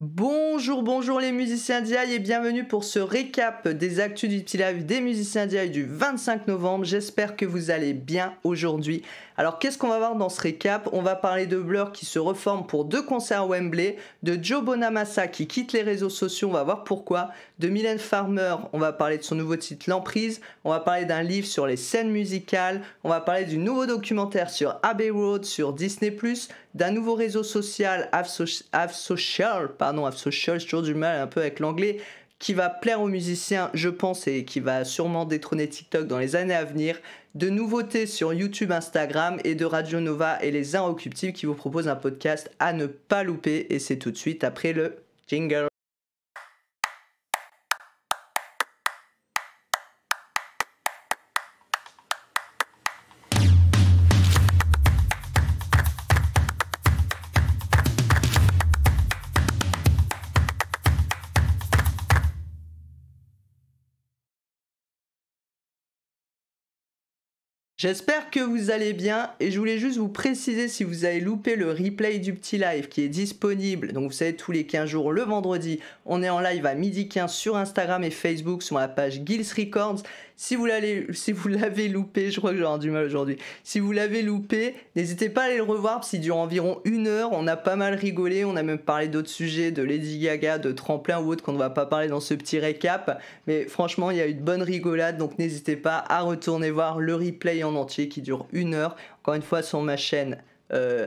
Bonjour, bonjour les musiciens d'IA et bienvenue pour ce récap des actus du petit live des musiciens d'IA du 25 novembre. J'espère que vous allez bien aujourd'hui. Alors qu'est-ce qu'on va voir dans ce récap? On va parler de Blur qui se reforme pour 2 concerts à Wembley, de Joe Bonamassa qui quitte les réseaux sociaux, on va voir pourquoi, de Mylène Farmer, on va parler de son nouveau titre L'Emprise, on va parler d'un livre sur les scènes musicales, on va parler du nouveau documentaire sur Abbey Road sur Disney+, d'un nouveau réseau social, Avsocial, j'ai toujours du mal un peu avec l'anglais, qui va plaire aux musiciens, je pense, et qui va sûrement détrôner TikTok dans les années à venir, de nouveautés sur YouTube, Instagram, et de Radio Nova et les Inrecuptibles qui vous proposent un podcast à ne pas louper, et c'est tout de suite après le jingle. J'espère que vous allez bien et je voulais juste vous préciser si vous avez loupé le replay du petit live qui est disponible, donc vous savez tous les 15 jours le vendredi, on est en live à 12h15 sur Instagram et Facebook sur la page Gills Records. Si vous l'avez loupé, je crois que j'ai du mal aujourd'hui, si vous l'avez loupé, n'hésitez pas à aller le revoir parce qu'il dure environ 1 heure, on a pas mal rigolé, on a même parlé d'autres sujets, de Lady Gaga, de tremplin ou autre qu'on ne va pas parler dans ce petit récap, mais franchement il y a eu de bonnes rigolades, donc n'hésitez pas à retourner voir le replay en entier qui dure 1 heure, encore une fois sur ma chaîne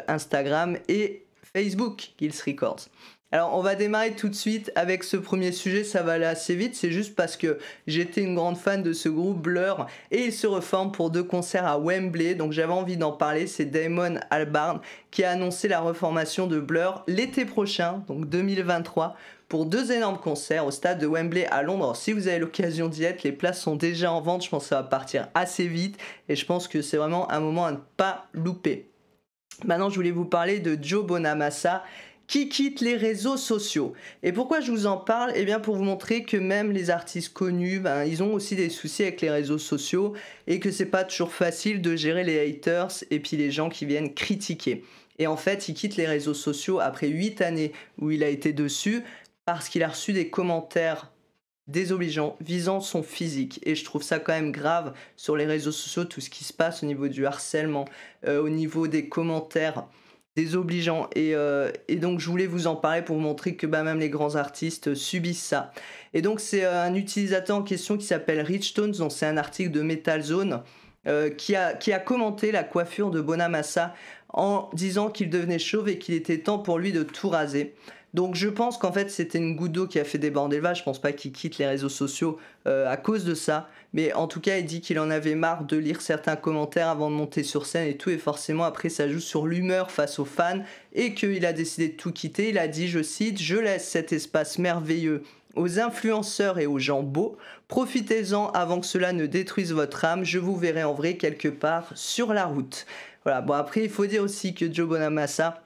Instagram et Facebook Gills Records. Alors on va démarrer tout de suite avec ce premier sujet, ça va aller assez vite, c'est juste parce que j'étais une grande fan de ce groupe Blur et il se reforme pour 2 concerts à Wembley, donc j'avais envie d'en parler. C'est Damon Albarn qui a annoncé la reformation de Blur l'été prochain, donc 2023, pour 2 énormes concerts au stade de Wembley à Londres. Alors, si vous avez l'occasion d'y être, les places sont déjà en vente, je pense que ça va partir assez vite et je pense que c'est vraiment un moment à ne pas louper. Maintenant je voulais vous parler de Joe Bonamassa qui quitte les réseaux sociaux. Et pourquoi je vous en parle? Eh bien pour vous montrer que même les artistes connus, ils ont aussi des soucis avec les réseaux sociaux et que c'est pas toujours facile de gérer les haters et puis les gens qui viennent critiquer. Et en fait, il quitte les réseaux sociaux après 8 années où il a été dessus parce qu'il a reçu des commentaires désobligeants visant son physique. Et je trouve ça quand même grave sur les réseaux sociaux, tout ce qui se passe au niveau du harcèlement, au niveau des commentaires désobligeant et donc je voulais vous en parler pour vous montrer que même les grands artistes subissent ça. Et donc c'est un utilisateur en question qui s'appelle Richtones, donc c'est un article de Metal Zone qui a commenté la coiffure de Bonamassa en disant qu'il devenait chauve et qu'il était temps pour lui de tout raser. Donc je pense qu'en fait c'était une goutte d'eau qui a fait déborder le vase. Je pense pas qu'il quitte les réseaux sociaux à cause de ça, mais en tout cas il dit qu'il en avait marre de lire certains commentaires avant de monter sur scène et tout, et forcément après ça joue sur l'humeur face aux fans et qu'il a décidé de tout quitter. Il a dit, je cite: "Je laisse cet espace merveilleux aux influenceurs et aux gens beaux, profitez-en avant que cela ne détruise votre âme, je vous verrai en vrai quelque part sur la route." Voilà, bon après il faut dire aussi que Joe Bonamassa,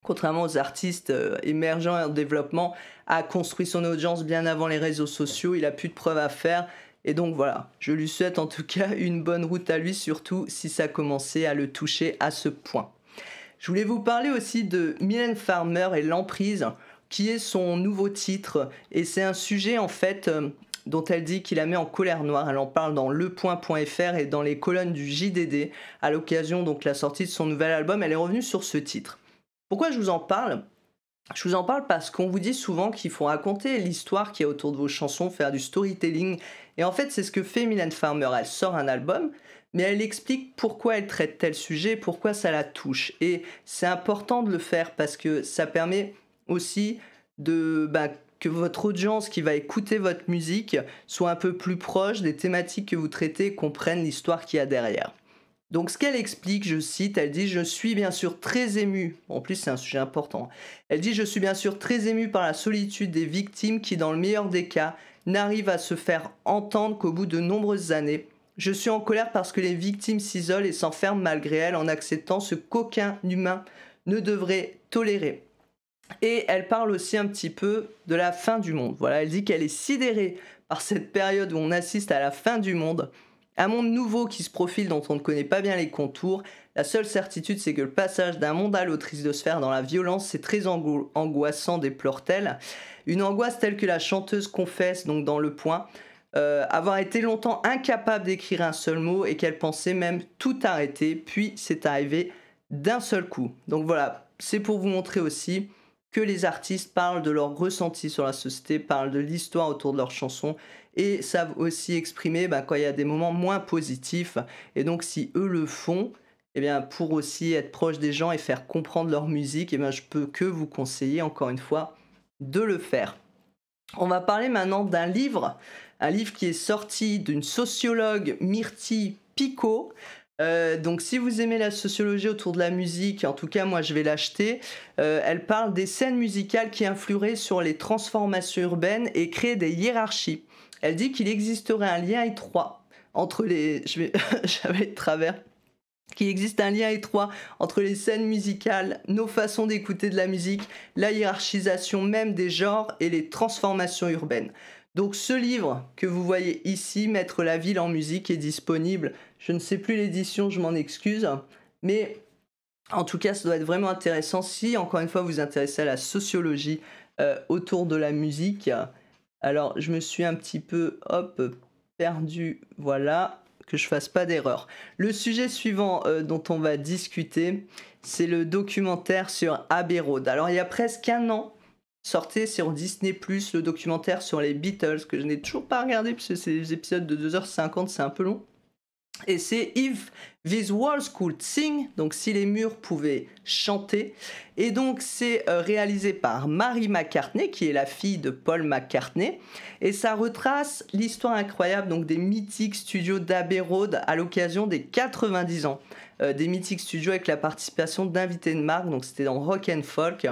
contrairement aux artistes émergents et en développement, a construit son audience bien avant les réseaux sociaux, il a plus de preuves à faire, et donc voilà, je lui souhaite en tout cas une bonne route à lui, surtout si ça commençait à le toucher à ce point. Je voulais vous parler aussi de Mylène Farmer et L'Emprise, qui est son nouveau titre, et c'est un sujet en fait dont elle dit qu'il la met en colère noire. Elle en parle dans lepoint.fr et dans les colonnes du JDD, à l'occasion donc la sortie de son nouvel album. Elle est revenue sur ce titre. Pourquoi je vous en parle? Je vous en parle parce qu'on vous dit souvent qu'il faut raconter l'histoire qui est autour de vos chansons, faire du storytelling. Et en fait, c'est ce que fait Mylène Farmer. Elle sort un album, mais elle explique pourquoi elle traite tel sujet, pourquoi ça la touche. Et c'est important de le faire parce que ça permet aussi que votre audience qui va écouter votre musique soit un peu plus proche des thématiques que vous traitez et comprenne l'histoire qu'il y a derrière. Donc ce qu'elle explique, je cite, elle dit: "Je suis bien sûr très émue", en plus c'est un sujet important, elle dit: "Je suis bien sûr très émue par la solitude des victimes qui, dans le meilleur des cas, n'arrivent à se faire entendre qu'au bout de nombreuses années. Je suis en colère parce que les victimes s'isolent et s'enferment malgré elles en acceptant ce qu'aucun humain ne devrait tolérer." Et elle parle aussi un petit peu de la fin du monde. Voilà, elle dit qu'elle est sidérée par cette période où on assiste à la fin du monde, Un monde nouveau qui se profile dont on ne connaît pas bien les contours. La seule certitude, c'est que le passage d'un monde à l'autre risque de se faire dans la violence. C'est très angoissant, déplore-t-elle. Une angoisse telle que la chanteuse confesse, donc dans Le Point, avoir été longtemps incapable d'écrire un seul mot et qu'elle pensait même tout arrêter, puis c'est arrivé d'un seul coup. Donc voilà, c'est pour vous montrer aussi que les artistes parlent de leur ressenti sur la société, parlent de l'histoire autour de leurs chansons et savent aussi exprimer quand il y a des moments moins positifs. Et donc si eux le font, eh bien, pour aussi être proche des gens et faire comprendre leur musique, eh bien, je peux que vous conseiller encore une fois de le faire. On va parler maintenant d'un livre qui est sorti d'une sociologue, Myrtille Picot. Donc si vous aimez la sociologie autour de la musique, en tout cas moi je vais l'acheter. Elle parle des scènes musicales qui influeraient sur les transformations urbaines et créent des hiérarchies. Elle dit qu'il existerait un lien étroit entre les... J'avais de travers. Qu'il existe un lien étroit entre les scènes musicales, nos façons d'écouter de la musique, la hiérarchisation même des genres et les transformations urbaines. Donc ce livre que vous voyez ici, Mettre la ville en musique, est disponible. Je ne sais plus l'édition, je m'en excuse. Mais en tout cas, ça doit être vraiment intéressant si, encore une fois, vous vous intéressez à la sociologie autour de la musique. Alors, je me suis un petit peu, perdu, voilà, que je fasse pas d'erreur. Le sujet suivant dont on va discuter, c'est le documentaire sur Abbey Road. Alors, il y a presque un an, sortait sur Disney+, le documentaire sur les Beatles, que je n'ai toujours pas regardé, parce que c'est des épisodes de 2h50, c'est un peu long. Et c'est If These Walls Could Sing, donc si les murs pouvaient chanter. Et donc c'est réalisé par Mary McCartney, qui est la fille de Paul McCartney. Et ça retrace l'histoire incroyable donc des mythiques studios d'Abbey Road à l'occasion des 90 ans. Des mythiques studios avec la participation d'invités de marque, donc c'était dans Rock and Folk.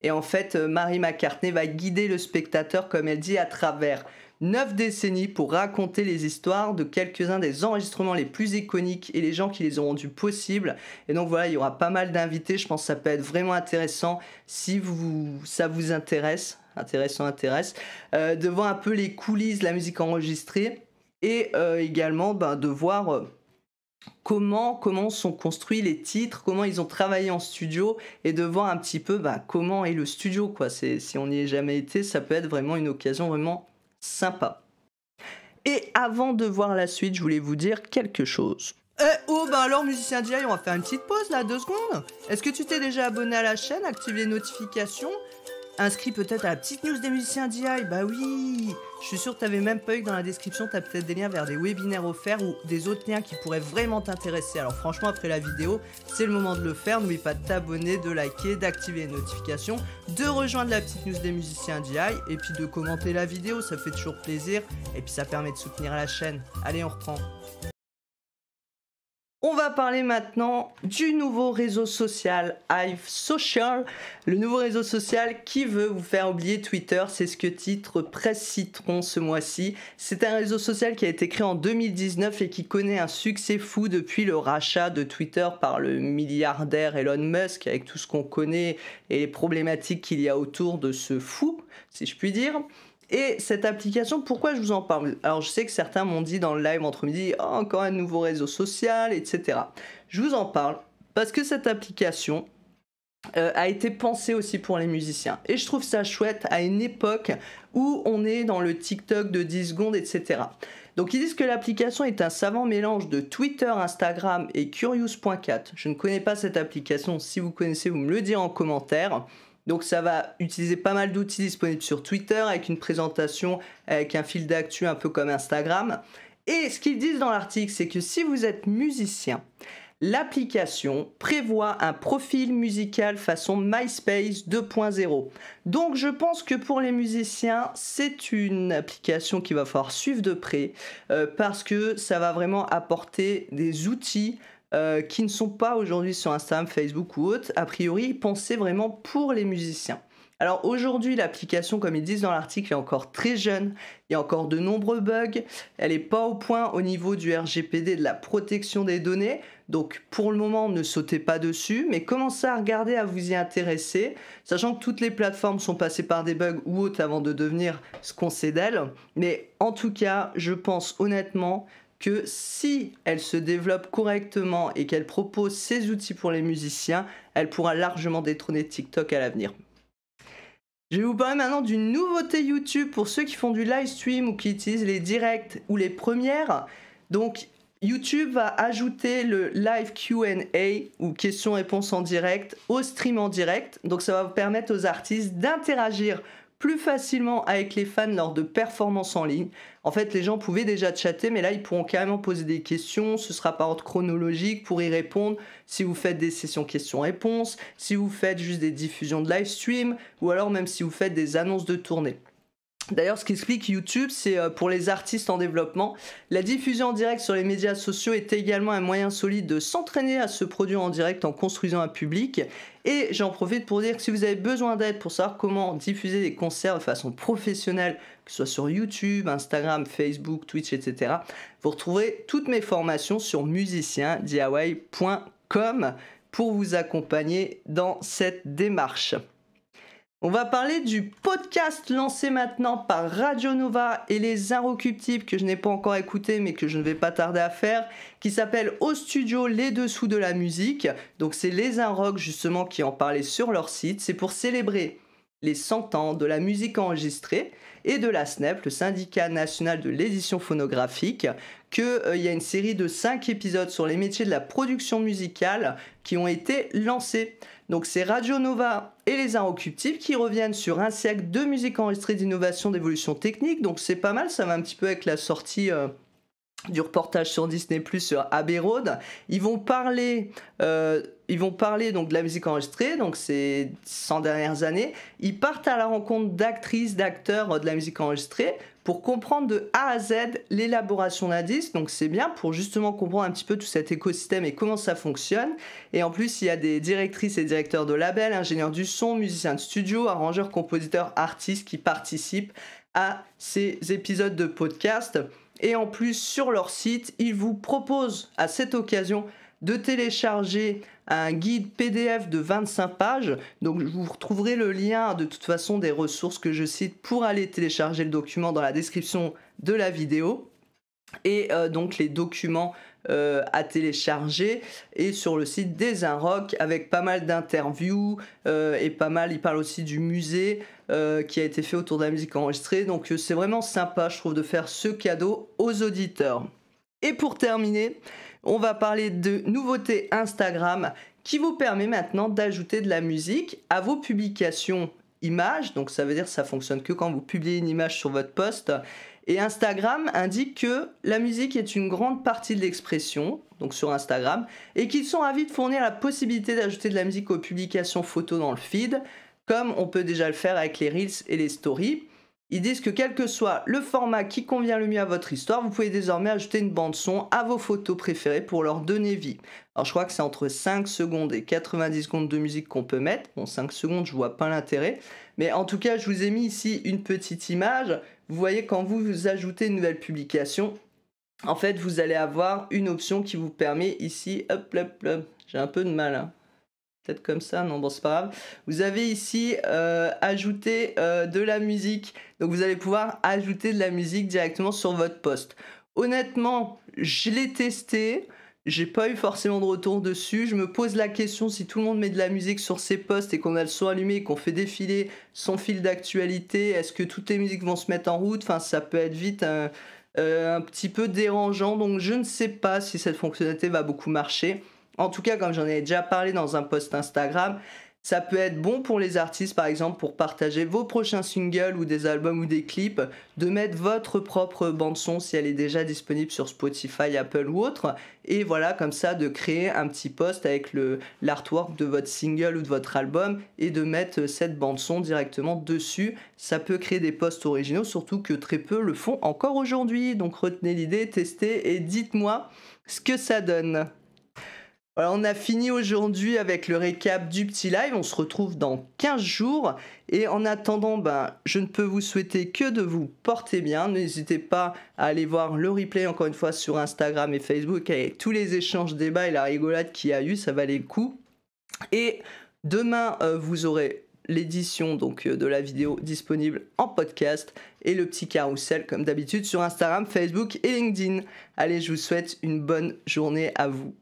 Et en fait, Mary McCartney va guider le spectateur, comme elle dit, à travers 9 décennies pour raconter les histoires de quelques-uns des enregistrements les plus iconiques et les gens qui les ont rendus possibles. Et donc voilà, il y aura pas mal d'invités. Je pense que ça peut être vraiment intéressant si ça vous intéresse. De voir un peu les coulisses de la musique enregistrée et également de voir... Comment sont construits les titres, comment ils ont travaillé en studio et de voir un petit peu comment est le studio, quoi. Si on n'y est jamais été, ça peut être vraiment une occasion vraiment sympa. Et avant de voir la suite, je voulais vous dire quelque chose. Alors musicien DI, on va faire une petite pause là, 2 secondes. Est-ce que tu t'es déjà abonné à la chaîne, activé les notifications, inscrit peut-être à la petite news des musiciens DI? Bah oui, je suis sûr que t'avais même pas eu que dans la description, t'as peut-être des liens vers des webinaires offerts ou des autres liens qui pourraient vraiment t'intéresser. Alors franchement, après la vidéo, c'est le moment de le faire. N'oublie pas de t'abonner, de liker, d'activer les notifications, de rejoindre la petite news des musiciens DI et puis de commenter la vidéo, ça fait toujours plaisir et puis ça permet de soutenir la chaîne. Allez, on reprend. On va parler maintenant du nouveau réseau social Hive Social, le nouveau réseau social qui veut vous faire oublier Twitter, c'est ce que titre Presse Citron ce mois-ci. C'est un réseau social qui a été créé en 2019 et qui connaît un succès fou depuis le rachat de Twitter par le milliardaire Elon Musk, avec tout ce qu'on connaît et les problématiques qu'il y a autour de ce fou, si je puis dire. Et cette application, pourquoi je vous en parle? Alors je sais que certains m'ont dit dans le live entre midi, oh, encore un nouveau réseau social, etc. Je vous en parle parce que cette application a été pensée aussi pour les musiciens. Et je trouve ça chouette à une époque où on est dans le TikTok de 10 secondes, etc. Donc ils disent que l'application est un savant mélange de Twitter, Instagram et Curious.cat. Je ne connais pas cette application, si vous connaissez, vous me le direz en commentaire. Donc ça va utiliser pas mal d'outils disponibles sur Twitter avec une présentation, avec un fil d'actu un peu comme Instagram. Et ce qu'ils disent dans l'article, c'est que si vous êtes musicien, l'application prévoit un profil musical façon MySpace 2.0. Donc je pense que pour les musiciens, c'est une application qu'il va falloir suivre de près parce que ça va vraiment apporter des outils qui ne sont pas aujourd'hui sur Instagram, Facebook ou autre, a priori pensés vraiment pour les musiciens. Alors aujourd'hui, l'application, comme ils disent dans l'article, est encore très jeune, il y a encore de nombreux bugs, elle n'est pas au point au niveau du RGPD, de la protection des données, donc pour le moment, ne sautez pas dessus, mais commencez à regarder, à vous y intéresser, sachant que toutes les plateformes sont passées par des bugs ou autres avant de devenir ce qu'on sait d'elles, mais en tout cas, je pense honnêtement que si elle se développe correctement et qu'elle propose ses outils pour les musiciens, elle pourra largement détrôner TikTok à l'avenir. Je vais vous parler maintenant d'une nouveauté YouTube pour ceux qui font du live stream ou qui utilisent les directs ou les premières. Donc YouTube va ajouter le live Q&A ou questions-réponses en direct au stream en direct. Donc ça va vous permettre aux artistes d'interagir plus facilement avec les fans lors de performances en ligne. En fait, les gens pouvaient déjà chatter, mais là, ils pourront carrément poser des questions. Ce sera par ordre chronologique pour y répondre. Si vous faites des sessions questions-réponses, si vous faites juste des diffusions de live stream, ou alors même si vous faites des annonces de tournée. D'ailleurs, ce qu'explique YouTube, c'est pour les artistes en développement. La diffusion en direct sur les médias sociaux est également un moyen solide de s'entraîner à se produire en direct en construisant un public. Et j'en profite pour dire que si vous avez besoin d'aide pour savoir comment diffuser des concerts de façon professionnelle, que ce soit sur YouTube, Instagram, Facebook, Twitch, etc., vous retrouverez toutes mes formations sur musiciendiy.com pour vous accompagner dans cette démarche. On va parler du podcast lancé maintenant par Radio Nova et les Inrecuptibles que je n'ai pas encore écouté mais que je ne vais pas tarder à faire, qui s'appelle Au Studio les dessous de la musique. Donc c'est les Inrock justement qui en parlaient sur leur site. C'est pour célébrer les 100 ans de la musique enregistrée et de la SNEP, le syndicat national de l'édition phonographique, qu'il y a une série de 5 épisodes sur les métiers de la production musicale qui ont été lancés. Donc c'est Radio Nova et les Inrecuptibles qui reviennent sur un siècle de musique enregistrée, d'innovation, d'évolution technique. Donc c'est pas mal, ça va un petit peu avec la sortie du reportage sur Disney+ sur Abbey Road. Ils vont parler donc de la musique enregistrée, donc ces 100 dernières années. Ils partent à la rencontre d'actrices, d'acteurs de la musique enregistrée pour comprendre de A à Z l'élaboration d'un disque. Donc c'est bien pour justement comprendre un petit peu tout cet écosystème et comment ça fonctionne. Et en plus, il y a des directrices et directeurs de labels, ingénieurs du son, musiciens de studio, arrangeurs, compositeurs, artistes qui participent à ces épisodes de podcast. Et en plus, sur leur site, ils vous proposent à cette occasion de télécharger un guide PDF de 25 pages. Donc vous retrouverez le lien de toute façon des ressources que je cite pour aller télécharger le document dans la description de la vidéo. Et donc les documents à télécharger et sur le site des Inrock avec pas mal d'interviews et pas mal, il parle aussi du musée qui a été fait autour de la musique enregistrée. Donc c'est vraiment sympa, je trouve, de faire ce cadeau aux auditeurs. Et pour terminer, on va parler de nouveautés Instagram qui vous permet maintenant d'ajouter de la musique à vos publications images. Donc ça veut dire que ça fonctionne que quand vous publiez une image sur votre post. Et Instagram indique que la musique est une grande partie de l'expression, donc sur Instagram, et qu'ils sont ravis de fournir la possibilité d'ajouter de la musique aux publications photos dans le feed, comme on peut déjà le faire avec les Reels et les Stories. Ils disent que quel que soit le format qui convient le mieux à votre histoire, vous pouvez désormais ajouter une bande-son à vos photos préférées pour leur donner vie. Alors je crois que c'est entre 5 secondes et 90 secondes de musique qu'on peut mettre. Bon, 5 secondes, je vois pas l'intérêt. Mais en tout cas, je vous ai mis ici une petite image. Vous voyez, quand vous ajoutez une nouvelle publication, en fait, vous allez avoir une option qui vous permet ici, hop, hop, hop, j'ai un peu de mal, hein. Peut-être comme ça, non, bon, c'est pas grave. Vous avez ici ajouté de la musique. Donc vous allez pouvoir ajouter de la musique directement sur votre post. Honnêtement, je l'ai testé. J'ai pas eu forcément de retour dessus. Je me pose la question si tout le monde met de la musique sur ses posts et qu'on a le son allumé et qu'on fait défiler son fil d'actualité. Est-ce que toutes les musiques vont se mettre en route? Enfin, ça peut être vite un petit peu dérangeant. Donc je ne sais pas si cette fonctionnalité va beaucoup marcher. En tout cas, comme j'en ai déjà parlé dans un post Instagram, ça peut être bon pour les artistes, par exemple, pour partager vos prochains singles ou des albums ou des clips, de mettre votre propre bande-son si elle est déjà disponible sur Spotify, Apple ou autre, et voilà, comme ça, de créer un petit post avec l'artwork de votre single ou de votre album et de mettre cette bande-son directement dessus. Ça peut créer des posts originaux, surtout que très peu le font encore aujourd'hui. Donc retenez l'idée, testez et dites-moi ce que ça donne. Voilà, on a fini aujourd'hui avec le récap du petit live. On se retrouve dans 15 jours. Et en attendant, je ne peux vous souhaiter que de vous porter bien. N'hésitez pas à aller voir le replay, encore une fois, sur Instagram et Facebook, avec tous les échanges, débats et la rigolade qu'il y a eu. Ça valait le coup. Et demain, vous aurez l'édition donc de la vidéo disponible en podcast et le petit carrousel comme d'habitude sur Instagram, Facebook et LinkedIn. Allez, je vous souhaite une bonne journée à vous.